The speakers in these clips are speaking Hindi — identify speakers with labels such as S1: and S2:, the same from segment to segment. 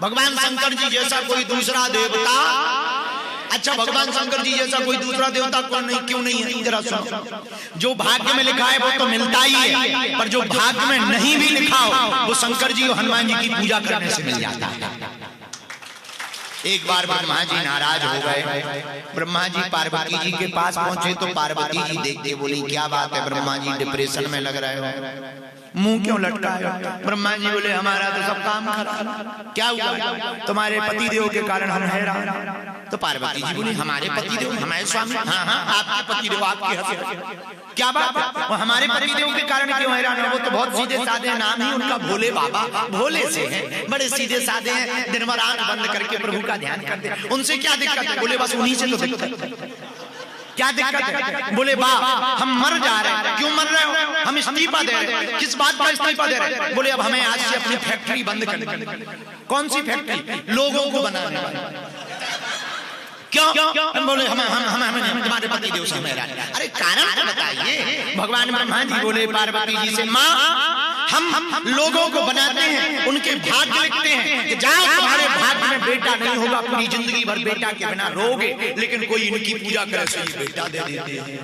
S1: भगवान शंकर जी जैसा कोई दूसरा देवता, अच्छा भगवान शंकर जी जैसा कोई दूसरा देवता कौन नहीं, क्यों नहीं है? जरा सुनो, जो भाग्य में लिखा है वो तो मिलता ही है, पर जो भाग्य में नहीं भी लिखा हो वो शंकर जी और हनुमान जी की पूजा करने से मिल जाता है। एक बार ब्रह्मा जी नाराज हो गए। ब्रह्मा जी पार्वती जी के पास पहुंचे तो पार्वती जी देखते बोली क्या बात है ब्रह्मा जी डिप्रेशन में लग रहे हो, मुंह क्यों लटका है? ब्रह्मा जी बोले हमारा तो सब काम खराब, क्या हुआ? तुम्हारे पतिदेव के कारण हम हैरान। तो पार्वती जी बोली हमारे पतिदेव, हमारे स्वामी? हाँ हाँ आपके पतिदेव, आपके हस्बैंड। क्या बात है? वो हमारे पतिदेव के कारण क्यों हैरान है? वो तो बहुत सीधे साधे, नाम ही उनका भोले बाबा, भोले से हैं, बड़े सीधे साधे हैं, दिन भर आंख बंद करके प्रभु का ध्यान करते हैं, उनसे क्या दिक्कत है? बोले बस उन्हीं से तो दिक्कत है। क्या दिक्कत है? बोले बा हम मर जा रहे हैं। क्यों मर रहे हो? हम इस्तीफा दे रहे हैं। किस बात का इस्तीफा दे रहे हैं? बोले अब हमें आज से अपनी फैक्ट्री बंद करनी। कौन सी फैक्ट्री? लोगों को बनाने वाली। क्यों? बोले हम तुम्हारे पतिदेव से हैरान। अरे कारण तो बताइए। भगवान ब्रह्मा जी बोले पार्वती जी से माँ हम लोगों को बनाते हैं, उनके भाग्य लिखते हैं कि जाओ तुम्हारे भाग्य में बेटा नहीं होगा, पूरी जिंदगी भर बेटा के बिना रोगे, लेकिन कोई इनकी पूजा करे से ही बेटा दे देते हैं।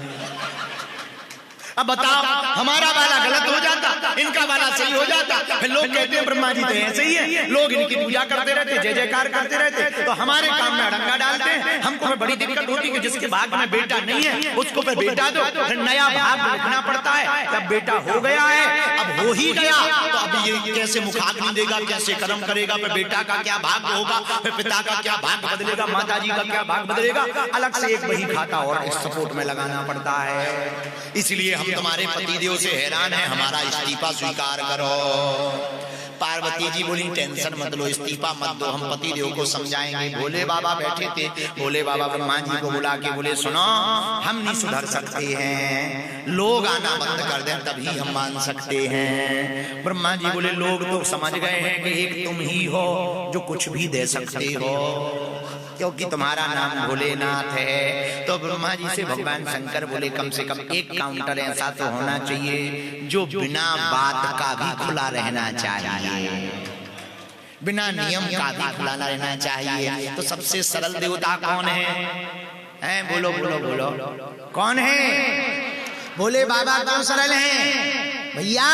S1: अब बताओ हमारा वाला गलत हो जाता, इनका वाला सही हो जाता। फिर लोग कहते हैं ब्रह्मा जी तो ऐसे ही है, लोग इनकी पूजा करते रहते, जय जयकार करते रहते, तो हमारे काम में अड़ंगा डालते हैं। हमको बड़ी दिक्कत होती है कि जिसके भाग्य में बेटा नहीं है उसको फिर बेटा दो, फिर नया भाग्य लिखना पड़ता है। जब बेटा हो गया है, अब हो ही गया, तो अब ये कैसे मुखाग्नि देगा, कैसे कर्म करेगा, फिर बेटा का क्या भाग्य होगा, फिर पिता का क्या भाग्य बदलेगा, माता जी का क्या भाग्य बदलेगा, अलग से एक बही खाता और सपोर्ट में लगाना पड़ता है। इसलिए तुम्हारे पतिदेव से हैरान है, हमारा इस्तीफा स्वीकार करो। पार्वती जी बोली टेंशन मत लो, इस्तीफा मत दो, हम पतिदेव को समझाएंगे। भोले बाबा बैठे थे, भोले बाबा ब्रह्मा जी को बुला के बोले सुनो हम नहीं सुधर सकते हैं, लोग आना बंद कर दें तभी हम मान सकते हैं। ब्रह्मा जी बोले लोग तो समझ गए हैं कि एक तुम ही हो जो कुछ भी दे सकते हो, क्योंकि तुम्हारा नाम भोलेनाथ है। तो ब्रह्मा जी से भगवान शंकर बोले कम से कम एक काउंटर ऐसा तो होना चाहिए जो बिना बात का भी खुला रहना चाहिए, बिना नियम का भी खुला रहना चाहिए। तो सबसे सरल देवता कौन है? बोलो बोलो बोलो, कौन है? भोले बाबा क्यों सरल हैं? भैया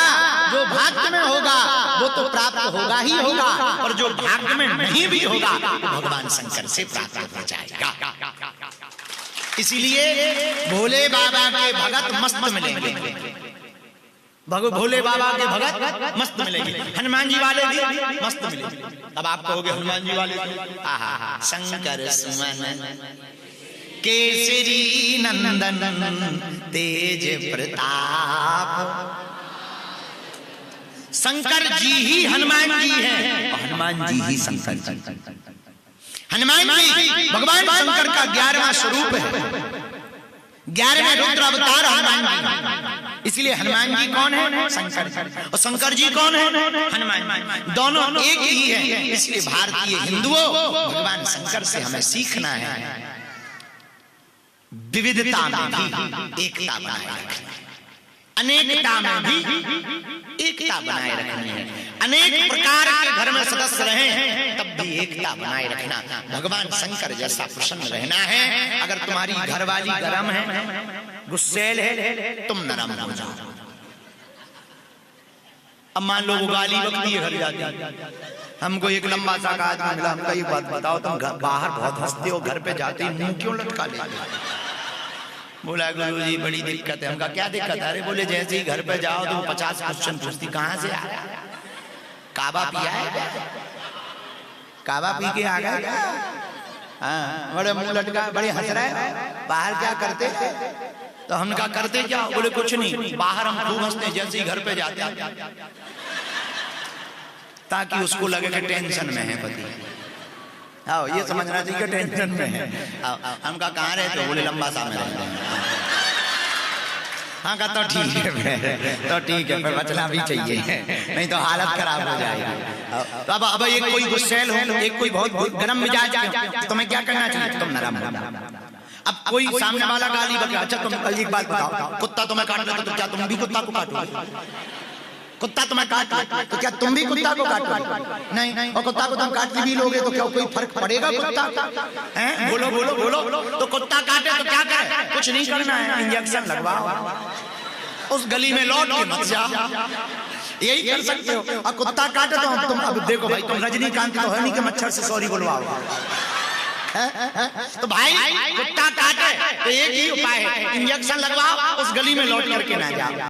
S1: जो भाग्य में होगा वो तो प्राप्त होगा ही होगा, और जो भाग्य में नहीं भी होगा वो भगवान शंकर से प्राप्त हो जाएगा। इसीलिए भोले बाबा के भगत मस्त मिलेंगे, भोले बाबा के भगत मस्त मिलेंगे, हनुमान जी वाले भी मस्त मिलेंगे। अब आप कहोगे हनुमान जी वाले आहा शंकर सुमन केसरी नंदन तेज प्रताप, शंकर जी ही हनुमान जी हैं, हनुमान जी ही शंकर जी। हनुमान जी भगवान शंकर का 11वां स्वरूप है, 11वें रुद्र अवतार हनुमान जी। इसलिए हनुमान जी कौन है? शंकर जी। और शंकर जी कौन है? हनुमान। दोनों एक ही है। इसलिए भारतीय हिंदुओं भगवान शंकर से हमें सीखना है विविधता में भी एकता बनाए रखनी है, अनेकता में भी एकता बनाए रखनी है। अनेक प्रकार के घर में सदस्य रहे तब भी एकता बनाए रखना। भगवान शंकर जैसा प्रसन्न रहना है। अगर तुम्हारी घरवाली गरम है, गुस्सेल है, तुम नरम हो जाओ। अब मान लो वो गाली बकती है घर जाती, हमको एक लंबा सा आदमी मिला, हमको ये बात बताओ तुम बाहर बहुत हंसते हो, घर पे जाते ही मुंह क्यों लटका लेते हो? बोला गुरुजी बड़ी दिक्कत है। हमका क्या दिक्कत है? अरे बोले जैसे ही घर पे जाओ तो 50 क्वेश्चन पूछती, कहाँ से आया, काबा पिया है, काबा पी के आ गया, हाँ बड़े मुंह लटका, बड़े हंस रहे, बाहर क्या करते? तो हम क्या करते क्या? बोले कुछ नहीं, बाहर हम खूब हंसते जैसे ही घर पे जाते हैं, ताकि उसको लगे कि टेंशन में है पति। आओ ये समझना चाहिए टेंशन में है। हमका कहाँ रहे? तो बोले लंबा सा में रहते हैं। हाँ का तो ठीक है, तो ठीक है, फिर बचना भी चाहिए, नहीं तो हालत खराब हो जाएगी। तो अब एक कोई गुस्सेल हो, एक कोई बहुत गरम मिजाज है, तुम्हें क्या करना चाहिए? तुम नरम हो। अब कोई सामने वाला गाली बके, अच्छा तुम एक बात बताओ, कुत्ता तुम्हें काट ले तो क्या तुम भी कुत्ता को काटोगे? कुत्ता तुम्हें काट ले तो क्या तुम भी कुत्ता को काटोगे? नहीं। और कुत्ता को तुम काट भी लोगे तो क्या कोई फर्क पड़ेगा कुत्ता हैं? बोलो बोलो बोलो। तो कुत्ता काटे तो क्या करे? कुछ नहीं करना है, इंजेक्शन लगवाओ, उस गली में लौट के मत जाओ, यही कर सकते हो। और कुत्ता काटे तो तुम अब देखो भाई, तुम रजनीकांत तो है नहीं कि मच्छर से सॉरी बुलवाओ। तो भाई कुत्ता काटे तो एक ही उपाय है, इंजेक्शन लगवाओ, उस गली में लौट करके ना जाओ।